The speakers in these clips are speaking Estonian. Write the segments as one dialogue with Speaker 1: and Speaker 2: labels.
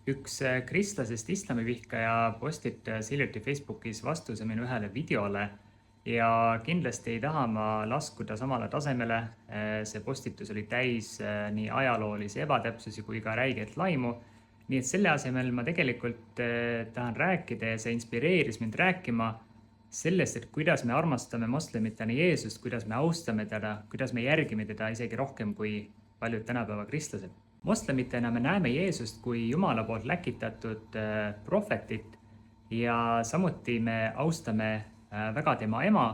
Speaker 1: Üks kristlasest islamivihkaja postitas hiljuti Facebookis vastuse minu ühele videole ja kindlasti ei taha ma laskuda samale tasemele. See postitus oli täis nii ajaloolisi ebatäpsusi kui ka räiget laimu. Nii et selle asemel ma tegelikult tahan rääkida ja see inspireeris mind rääkima sellest, et kuidas me armastame moslemitena Jeesust, kuidas me austame teda, kuidas me järgime teda isegi rohkem kui paljud tänapäeva kristlased. Moslemitena me näeme Jeesust kui Jumala poolt läkitatud prohvetit ja samuti me austame väga tema ema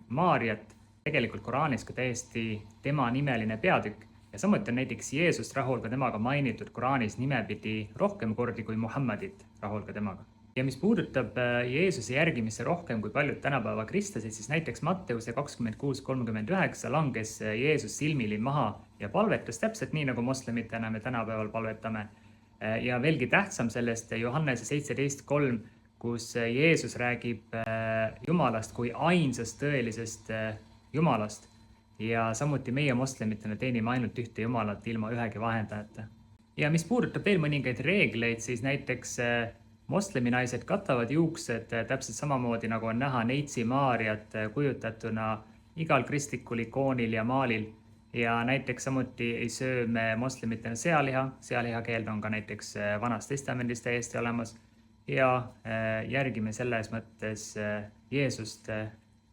Speaker 1: Maarjat, tegelikult Koraanis ka täiesti tema nimeline peatükk ja samuti on näiteks Jeesust rahul ka temaga mainitud Koraanis nimepidi rohkem kordi kui Muhammadit rahul ka temaga. Ja mis puudutab Jeesuse järgimisse rohkem kui paljud tänapäeva kristlased, siis näiteks Matteuse 26:39 langes Jeesus silmili maha ja palvetas täpselt nii, nagu moslemitena me tänapäeval palvetame. Ja veelgi tähtsam sellest Johannese 17:3, kus Jeesus räägib Jumalast kui ainsast tõelisest Jumalast. Ja samuti meie moslemitena teenime ainult ühte Jumalat ilma ühegi vahendajata. Ja mis puudutab veel mõningaid reegleid, siis näiteks mosleminaised katavad juuksed täpselt samamoodi, nagu on näha Neitsi Maarjat kujutatuna igal kristlikul ikoonil ja maalil. Ja näiteks samuti ei söö me moslemitena sealiha. Sealihakeeld on ka näiteks Vanas Testamendis täiesti olemas. Ja järgime selles mõttes Jeesust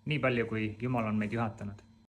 Speaker 1: nii palju, kui Jumal on meid juhatanud.